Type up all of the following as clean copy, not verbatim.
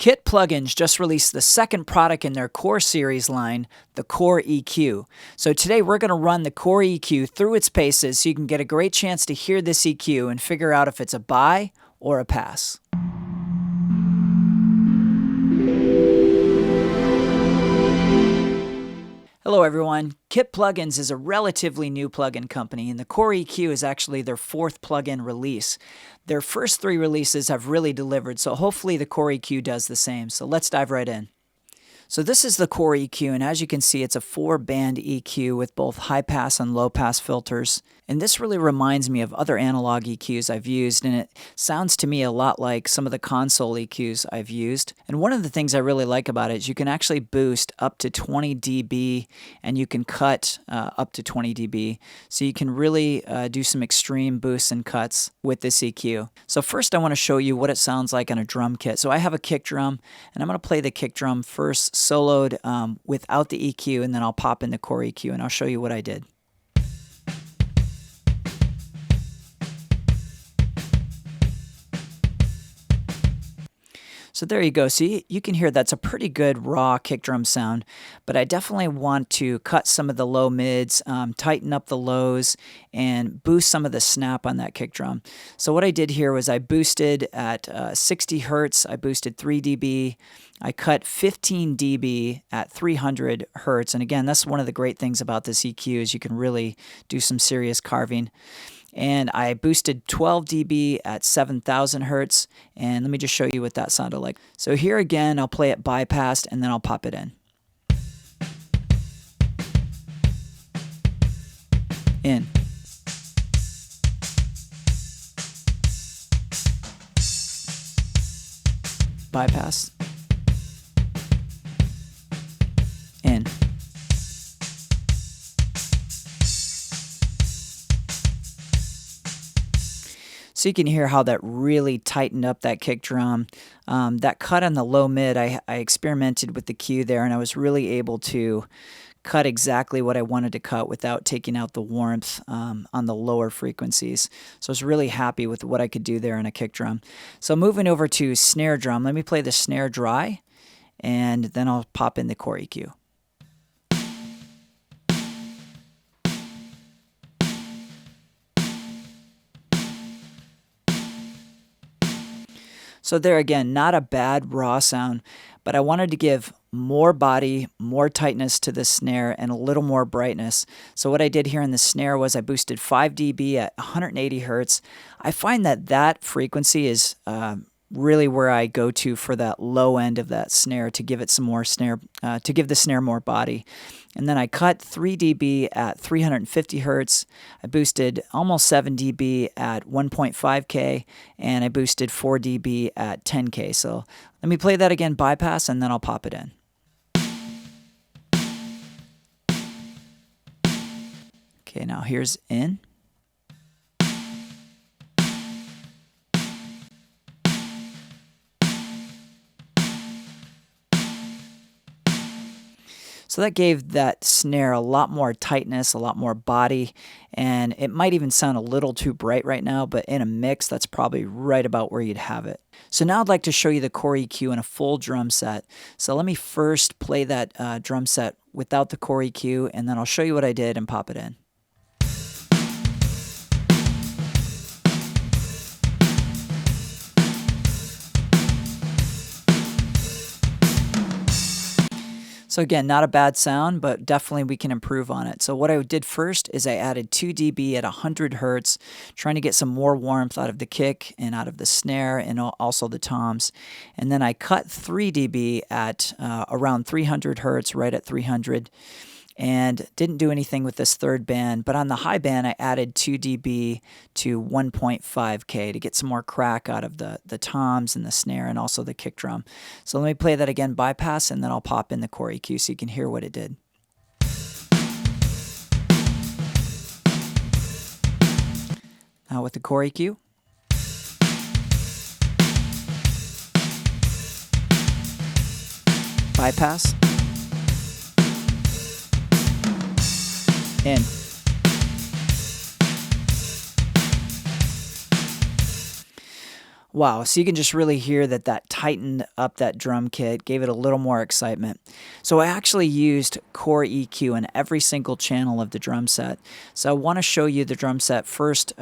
Kit Plugins just released the second product in their Core series line, the Core EQ. So today we're going to run the Core EQ through its paces so you can get a great chance to hear this EQ and figure out if it's a buy or a pass. Hello everyone. Kit Plugins is a relatively new plugin company, and the Core EQ is actually their fourth plugin release. Their first three releases have really delivered, so hopefully the Core EQ does the same. So let's dive right in. So this is the Core EQ, and as you can see, it's a 4-band EQ with both high-pass and low-pass filters. And this really reminds me of other analog EQs I've used, and it sounds to me a lot like some of the console EQs I've used. And one of the things I really like about it is you can actually boost up to 20 dB, and you can cut up to 20 dB. So you can really do some extreme boosts and cuts with this EQ. So first I want to show you what it sounds like on a drum kit. So I have a kick drum, and I'm going to play the kick drum first soloed without the EQ, and then I'll pop in the Core EQ, and I'll show you what I did. So there you go. See, you can hear that's a pretty good raw kick drum sound, but I definitely want to cut some of the low mids, tighten up the lows, and boost some of the snap on that kick drum. So what I did here was I boosted at 60 hertz, I boosted 3 dB, I cut 15 dB at 300 hertz, and again, that's one of the great things about this EQ is you can really do some serious carving. And I boosted 12 dB at 7,000 hertz, and let me just show you what that sounded like. So here again, I'll play it bypassed, and then I'll pop it in. In. Bypass. In. So you can hear how that really tightened up that kick drum. That cut on the low mid, I experimented with the Q there, and I was really able to cut exactly what I wanted to cut without taking out the warmth on the lower frequencies. So I was really happy with what I could do there on a kick drum. So moving over to snare drum, let me play the snare dry, and then I'll pop in the Core EQ. So there again, not a bad raw sound, but I wanted to give more body, more tightness to the snare, and a little more brightness. So what I did here in the snare was I boosted 5 dB at 180 hertz. I find that that frequency is really where I go to for that low end of that snare to give it some more snare, to give the snare more body. And then I cut 3 dB at 350 hertz. I boosted almost 7 dB at 1.5K, and I boosted 4 dB at 10K. So let me play that again, bypass, and then I'll pop it in. Okay, now here's in. So that gave that snare a lot more tightness, a lot more body, and it might even sound a little too bright right now, but in a mix, that's probably right about where you'd have it. So now I'd like to show you the Core EQ in a full drum set. So let me first play that drum set without the Core EQ, and then I'll show you what I did and pop it in. So again, not a bad sound, but definitely we can improve on it. So what I did first is I added 2 dB at 100 hertz, trying to get some more warmth out of the kick and out of the snare and also the toms. And then I cut 3 dB at around 300 hertz, right at 300. And didn't do anything with this third band, but on the high band I added 2 dB to 1.5K to get some more crack out of the toms and the snare and also the kick drum. So let me play that again, bypass, and then I'll pop in the Core EQ so you can hear what it did. Now with the Core EQ. Bypass. In. Wow, so you can just really hear that that tightened up that drum kit, gave it a little more excitement. So I actually used Core EQ in every single channel of the drum set. So I want to show you the drum set first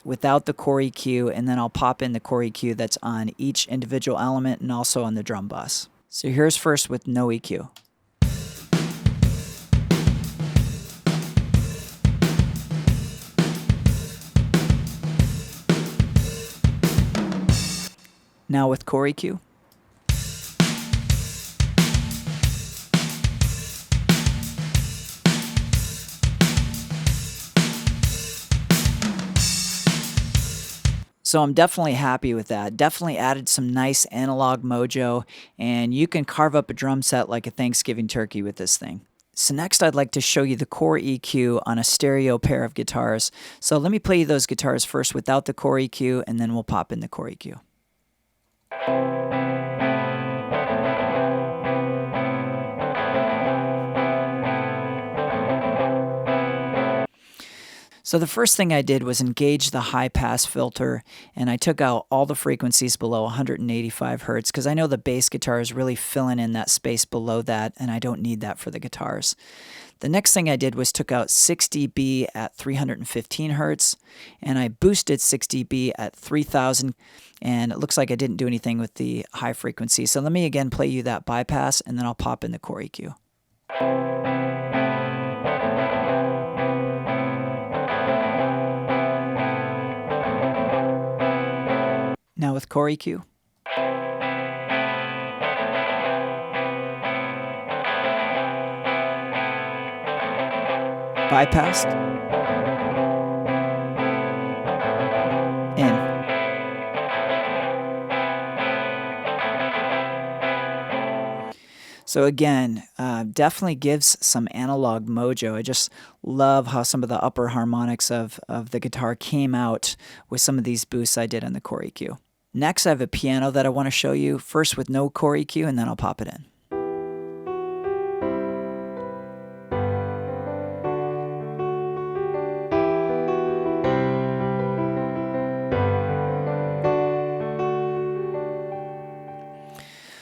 without the Core EQ, and then I'll pop in the Core EQ that's on each individual element and also on the drum bus. So here's first with no EQ. Now with Core EQ. So I'm definitely happy with that. Definitely added some nice analog mojo, and you can carve up a drum set like a Thanksgiving turkey with this thing. So next I'd like to show you the Core EQ on a stereo pair of guitars. So let me play you those guitars first without the Core EQ, and then we'll pop in the Core EQ. So the first thing I did was engage the high pass filter, and I took out all the frequencies below 185 hertz because I know the bass guitar is really filling in that space below that, and I don't need that for the guitars. The next thing I did was took out 6 dB at 315 hertz, and I boosted 6 dB at 3000, and it looks like I didn't do anything with the high frequency. So let me again play you that bypass, and then I'll pop in the Core EQ. Now with Core EQ. Bypassed. In. So again, definitely gives some analog mojo. I just love how some of the upper harmonics of the guitar came out with some of these boosts I did on the Core EQ. Next, I have a piano that I want to show you, first with no Core EQ, and then I'll pop it in.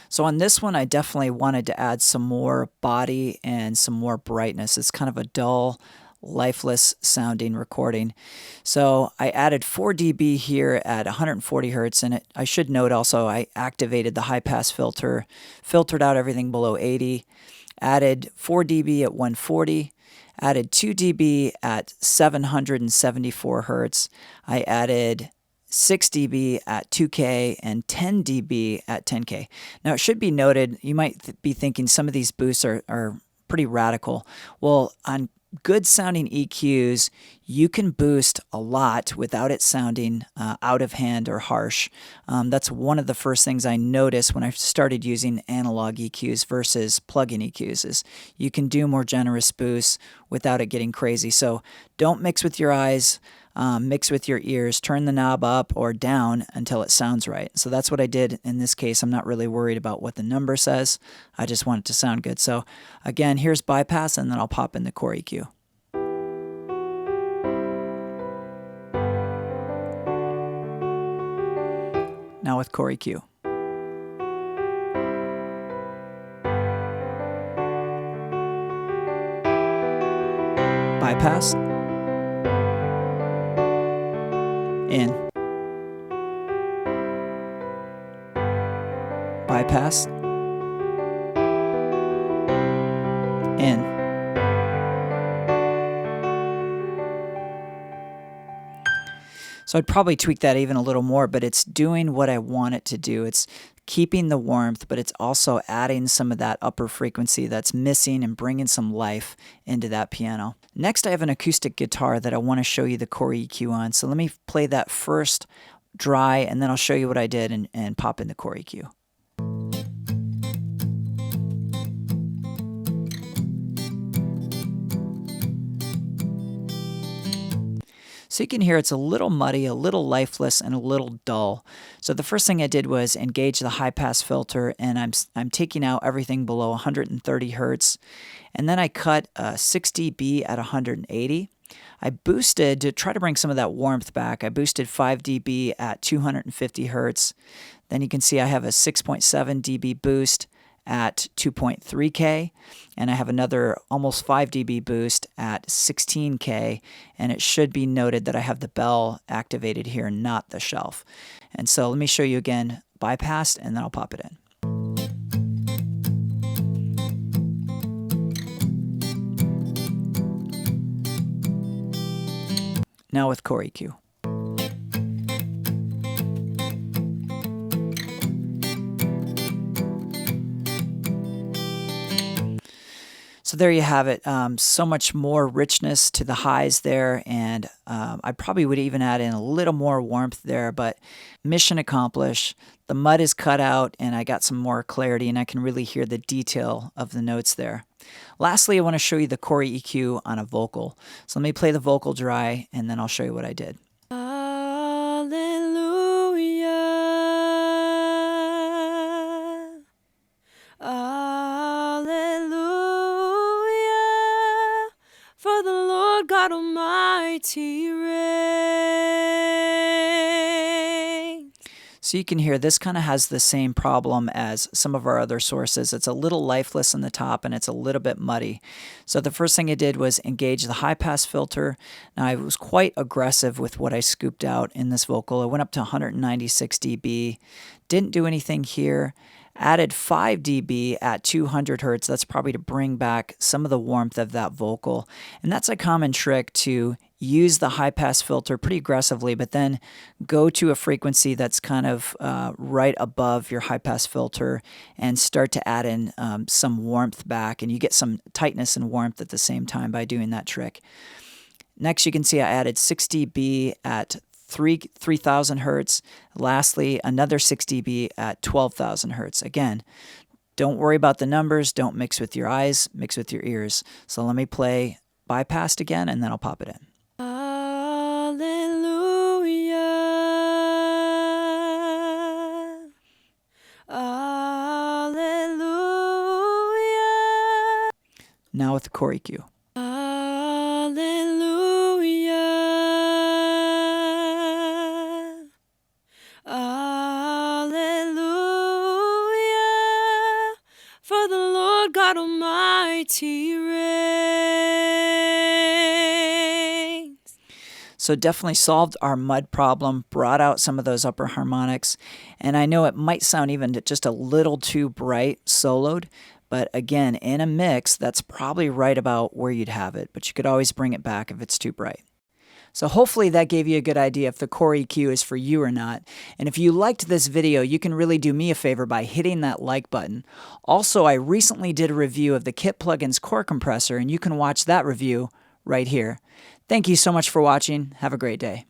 So on this one, I definitely wanted to add some more body and some more brightness. It's kind of a dull, lifeless sounding recording. So I added 4 dB here at 140 hertz, and I should note also I activated the high pass filter, filtered out everything below 80, added 4 dB at 140, added 2 dB at 774 hertz. I added 6 dB at 2K and 10 dB at 10K. Now it should be noted, you might be thinking some of these boosts are pretty radical. Well, on good sounding EQs, you can boost a lot without it sounding out of hand or harsh. That's one of the first things I noticed when I started using analog EQs versus plug-in EQs is you can do more generous boosts without it getting crazy. So don't mix with your eyes. Mix with your ears, turn the knob up or down until it sounds right. So that's what I did in this case. I'm not really worried about what the number says. I just want it to sound good. So again, here's bypass, and then I'll pop in the Core EQ. Now with Core EQ. Bypass. In. Bypass. In. So I'd probably tweak that even a little more, but it's doing what I want it to do. It's keeping the warmth, but it's also adding some of that upper frequency that's missing and bringing some life into that piano. Next, I have an acoustic guitar that I want to show you the Core EQ on. So let me play that first dry, and then I'll show you what I did and pop in the Core EQ. So you can hear it's a little muddy, a little lifeless, and a little dull. So the first thing I did was engage the high pass filter, and I'm taking out everything below 130 hertz. And then I cut 6 dB at 180. I boosted to try to bring some of that warmth back. I boosted 5 dB at 250 hertz. Then you can see I have a 6.7 dB boost at 2.3K, and I have another almost 5 dB boost at 16K, and it should be noted that I have the bell activated here, not the shelf. And so let me show you again, bypassed, and then I'll pop it in. Now with core EQ. So there you have it. So much more richness to the highs there, and I probably would even add in a little more warmth there, but mission accomplished. The mud is cut out, and I got some more clarity, and I can really hear the detail of the notes there. Lastly, I want to show you the core EQ on a vocal. So let me play the vocal dry, and then I'll show you what I did. Hallelujah. For the Lord God Almighty reigns. So you can hear this kind of has the same problem as some of our other sources. It's a little lifeless in the top and it's a little bit muddy. So the first thing I did was engage the high pass filter. Now I was quite aggressive with what I scooped out in this vocal. I went up to 196 dB, didn't do anything here. Added 5 dB at 200 hertz. That's probably to bring back some of the warmth of that vocal. And that's a common trick, to use the high pass filter pretty aggressively, but then go to a frequency that's kind of right above your high pass filter and start to add in some warmth back. And you get some tightness and warmth at the same time by doing that trick. Next, you can see I added 6 dB at 3,000 hertz. Lastly, another 6 dB at 12,000 hertz. Again, don't worry about the numbers. Don't mix with your eyes, mix with your ears. So let me play bypassed again, and then I'll pop it in. Hallelujah. Hallelujah. Now with the core EQ. For the Lord God Almighty reigns. So definitely solved our mud problem, brought out some of those upper harmonics, and I know it might sound even just a little too bright soloed, but again, in a mix, that's probably right about where you'd have it, but you could always bring it back if it's too bright. So hopefully that gave you a good idea if the core EQ is for you or not. And if you liked this video, you can really do me a favor by hitting that like button. Also, I recently did a review of the Kit Plugins core compressor, and you can watch that review right here. Thank you so much for watching. Have a great day.